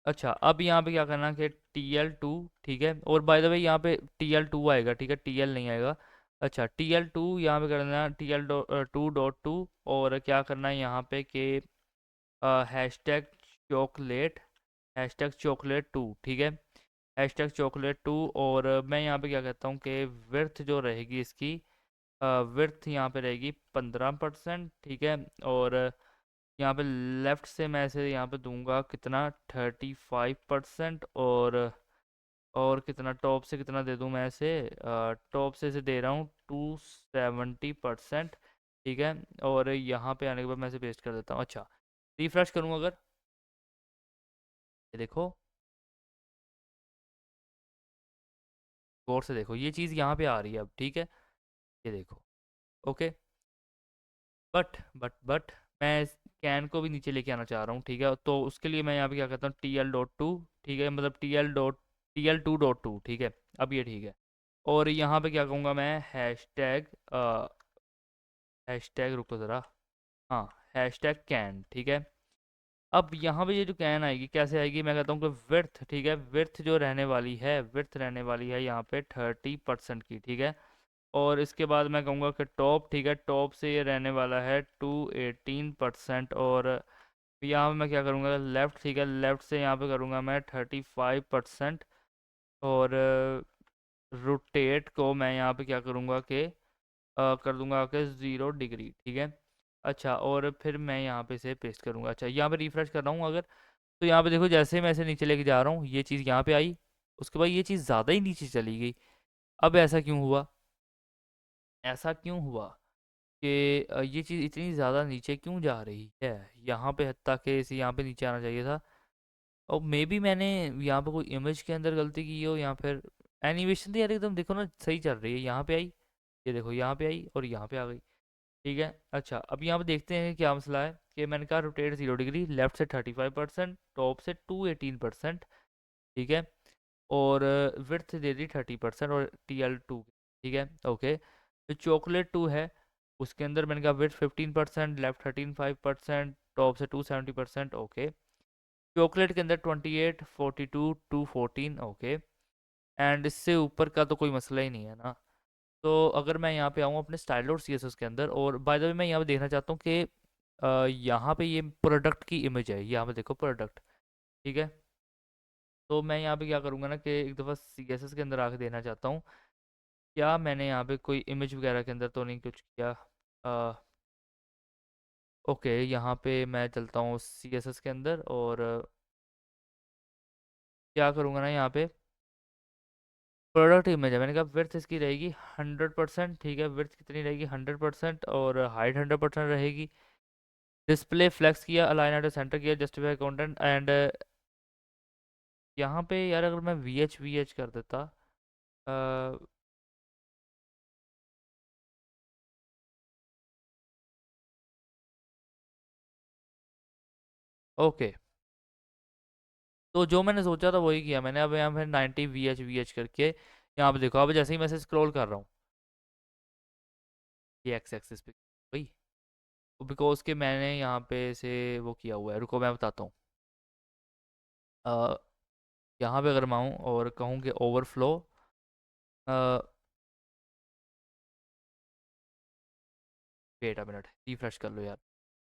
अच्छा, अब यहाँ पे क्या करना कि TL2, ठीक है। और बाय द वे यहाँ पे TL2 आएगा, ठीक है, TL नहीं आएगा। अच्छा, TL2 यहाँ पे करना, TL2.2। और क्या करना है यहाँ पे कि हैशटैग चॉकलेट, हैशटैग चॉकलेट 2, ठीक है, हैशटैग चॉकलेट 2। और मैं यहाँ पे क्या कहता हूँ कि विर्थ जो रहेगी इसकी, विर्थ यहाँ पे रहेगी 15%, ठीक है। और यहाँ पे लेफ्ट से मैं इसे यहाँ पे दूंगा कितना, 35%। और कितना टॉप से कितना दे दूँ मैं इसे, टॉप से इसे दे रहा हूँ 270%, ठीक है। और यहाँ पे आने के बाद मैं इसे पेस्ट कर देता हूँ। अच्छा, रिफ्रेश करूँ अगर, ये देखो, गौर से देखो, ये चीज़ यहाँ पे आ रही है अब, ठीक है, ये देखो। ओके, बट मैं कैन को भी नीचे लेके आना चाह रहा हूँ, ठीक है। तो उसके लिए मैं यहाँ पे क्या करता हूँ, TL.2, ठीक है, मतलब TL2.2, ठीक है। अब ये ठीक है। और यहाँ पे क्या कहूँगा मैं, हैशटैग हैशटैग रुको ज़रा, हाँ, हैशटैग कैन, ठीक है। अब यहाँ पे ये जो कैन आएगी कैसे आएगी, मैं कहता हूँ कि विर्थ, ठीक है, विर्थ जो रहने वाली है, विर्थ रहने वाली है यहाँ पे 30% की, ठीक है। और इसके बाद मैं कहूँगा कि टॉप, ठीक है, टॉप से ये रहने वाला है 218%। और यहाँ पे मैं क्या करूँगा, लेफ़्ट, ठीक है, लेफ़्ट से यहाँ पे करूँगा मैं 35%। और रोटेट को मैं यहाँ पे क्या करूँगा कि कर दूंगा कि 0 डिग्री, ठीक है। अच्छा, और फिर मैं यहाँ पे इसे पेस्ट करूँगा। अच्छा, यहाँ पे रिफ्रेश कर रहा हूँ अगर, तो यहाँ पे देखो जैसे मैं इसे नीचे लेके जा रहा हूँ ये चीज़ यहाँ पे आई, उसके बाद ये चीज़ ज़्यादा ही नीचे चली गई। अब ऐसा क्यों हुआ, ऐसा क्यों हुआ कि ये चीज़ इतनी ज़्यादा नीचे क्यों जा रही है, यहाँ पे हद तक कि इसे यहाँ पे नीचे आना चाहिए था। और मे बी मैंने यहाँ पे कोई इमेज के अंदर गलती की हो, या फिर एनिमेशन तो यार एकदम देखो ना सही चल रही है, यहाँ पे आई, ये देखो यहाँ पे आई और यहाँ पे आ गई, ठीक है। अच्छा, अब यहाँ पे देखते हैं कि क्या मसला है कि मैंने कहा रोटेट 0 डिग्री, लेफ्ट से 35%, टॉप से 218%, ठीक है। और विड्थ दे दी 30% और TL2, ठीक है। ओके, जो चॉकलेट 2 है उसके अंदर मैंने कहा विड्थ 15%, लेफ्ट 13.5%, टॉप से 270%, ओके। चॉकलेट के अंदर 28, 42, 214, ओके। एंड इससे ऊपर का तो कोई मसला ही नहीं है ना। तो अगर मैं यहाँ पे आऊँ अपने स्टाइल और CSS के अंदर, और बाय द वे मैं यहाँ पे देखना चाहता हूँ कि यहाँ पे ये प्रोडक्ट की इमेज है, यहाँ पे देखो प्रोडक्ट, ठीक है। तो मैं यहाँ पे क्या करूँगा ना कि एक दफ़ा CSS के अंदर आके देखना चाहता हूँ क्या मैंने यहाँ पे कोई इमेज वगैरह के अंदर तो नहीं कुछ किया। ओके, यहाँ पे मैं चलता हूँ CSS के अंदर और क्या करूँगा ना, यहाँ पे प्रोडक्ट इमेज है, मैंने कहा विड्थ इसकी रहेगी 100%। ठीक है, विड्थ कितनी रहेगी 100%, और हाइट 100% रहेगी। डिस्प्ले फ्लेक्स किया, अलाइन एट सेंटर किया, जस्टिफाई कंटेंट एंड यहाँ पे यार अगर मैं वी एच कर देता, ओके, तो जो मैंने सोचा था वही किया मैंने। अब यहाँ पे 90 वी एच करके यहाँ पे देखो, अब जैसे ही मैं स्क्रॉल कर रहा हूँ ये एक्स एक्सिस पे भाई, बिकॉज के मैंने यहाँ पे से वो किया हुआ है। रुको मैं बताता हूँ। अ, यहाँ पे अगर मैं आऊँ और कहूँ कि overflow, wait a minute, refresh कर लो यार,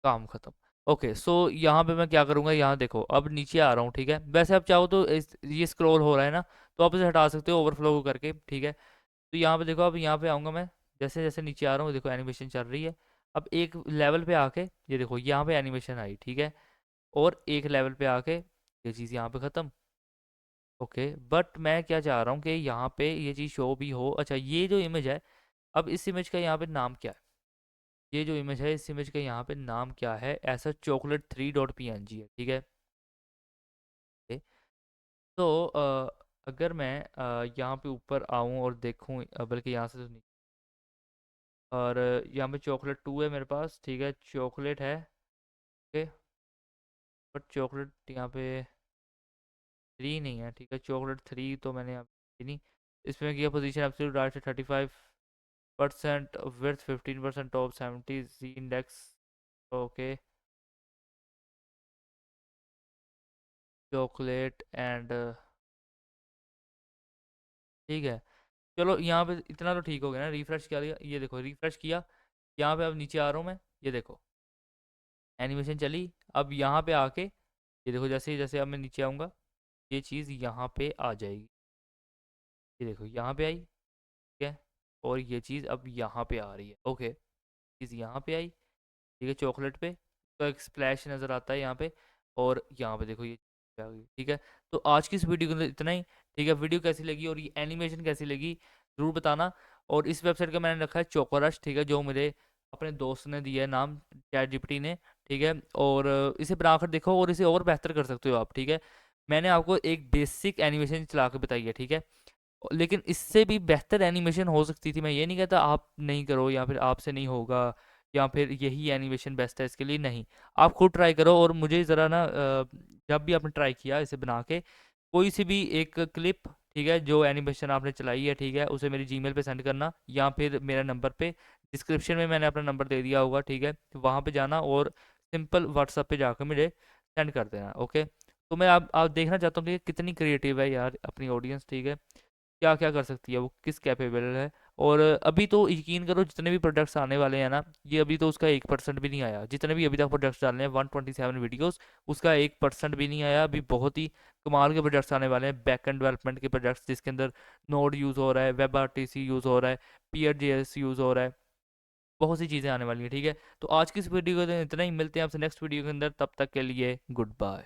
काम खत्म। ओके, सो यहाँ पे मैं क्या करूँगा, यहाँ देखो अब नीचे आ रहा हूँ। ठीक है, वैसे आप चाहो तो ये स्क्रॉल हो रहा है ना, तो आप इसे हटा सकते हो ओवरफ्लो को करके। ठीक है, तो यहाँ पे देखो, अब यहाँ पे आऊँगा मैं, जैसे जैसे नीचे आ रहा हूँ देखो एनिमेशन चल रही है। अब एक लेवल पे आके ये देखो यहाँ पे एनिमेशन आई। ठीक है, और एक लेवल पे आके ये चीज़ यहाँ पे ख़त्म। ओके, बट मैं क्या चाह रहा हूँ कि यहाँ पे ये चीज़ शो भी हो। अच्छा, ये जो इमेज है, अब इस इमेज का यहाँ पे नाम क्या है? ये जो इमेज है इस इमेज का यहाँ पे नाम क्या है? ऐसा chocolate3.png है। ठीक है, ओके, तो अगर मैं यहाँ पे ऊपर आऊँ और देखूँ, बल्कि यहाँ से तो नहीं, और यहाँ पे चॉकलेट 2 है मेरे पास। ठीक है, चॉकलेट है, ओके, बट चॉकलेट यहाँ पे 3 नहीं है। ठीक है, चॉकलेट 3 तो मैंने यहाँ पे नहीं। इसमें किया पोजीशन एब्सोल्यूट राइट से 35%, width 15%, top 70, z index, okay, chocolate and, ठीक है, चलो यहाँ पे इतना तो ठीक हो गया ना। रिफ्रेश किया, ये देखो रिफ्रेश किया, यहाँ पे अब नीचे आ रहा हूँ मैं, ये देखो एनिमेशन चली। अब यहाँ पे आके ये देखो, जैसे जैसे अब मैं नीचे आऊँगा ये चीज़ यहाँ पे आ जाएगी। ये देखो यहाँ पे आई, ठीक है, और ये चीज़ अब यहाँ पे आ रही है। ओके, चीज़ यहाँ पे आई, ठीक है, चॉकलेट पे तो एक स्प्लैश नज़र आता है यहाँ पे, और यहाँ पे देखो ये आ गई। ठीक है, तो आज की इस वीडियो के अंदर इतना ही। ठीक है, वीडियो कैसी लगी और ये एनिमेशन कैसी लगी ज़रूर बताना। और इस वेबसाइट का मैंने रखा है चोकोरश, ठीक है, जो मेरे अपने दोस्त ने दिया है नाम, चैट जीपीटी ने। ठीक है, और इसे बनाकर देखो और इसे और बेहतर कर सकते हो आप। ठीक है, मैंने आपको एक बेसिक एनिमेशन चला के बताई है। ठीक है, लेकिन इससे भी बेहतर एनिमेशन हो सकती थी। मैं ये नहीं कहता आप नहीं करो या फिर आपसे नहीं होगा या फिर यही एनिमेशन बेस्ट है इसके लिए, नहीं। आप खुद ट्राई करो और मुझे ज़रा ना जब भी आपने ट्राई किया इसे बना के कोई सी भी एक क्लिप, ठीक है, जो एनिमेशन आपने चलाई है, ठीक है, उसे मेरी जीमेल पे सेंड करना, या फिर मेरा नंबर पे, डिस्क्रिप्शन में मैंने अपना नंबर दे दिया होगा। ठीक है, तो वहाँ पे जाना और सिंपल व्हाट्सअप पे जाकर मुझे सेंड कर देना। ओके, तो मैं आप देखना चाहता हूँ कि कितनी क्रिएटिव है यार अपनी ऑडियंस। ठीक है, क्या क्या कर सकती है वो, किस कैपेबल है। और अभी तो यकीन करो जितने भी प्रोडक्ट्स आने वाले हैं ना, ये अभी तो उसका 1% भी नहीं आया। जितने भी अभी तक प्रोडक्ट्स डालने हैं 127 वीडियोस, उसका 1% भी नहीं आया। अभी बहुत ही कमाल के प्रोडक्ट्स आने वाले हैं, बैक एंड डेवलपमेंट के प्रोडक्ट्स, जिसके अंदर नोड यूज़ हो रहा है, वेब आरटीसी यूज़ हो रहा है, PRJS यूज़ हो रहा है, बहुत सी चीज़ें आने वाली हैं। ठीक है, तो आज की इस वीडियो के अंदर इतना ही, मिलते हैं आपसे नेक्स्ट वीडियो के अंदर, तब तक के लिए गुड बाय।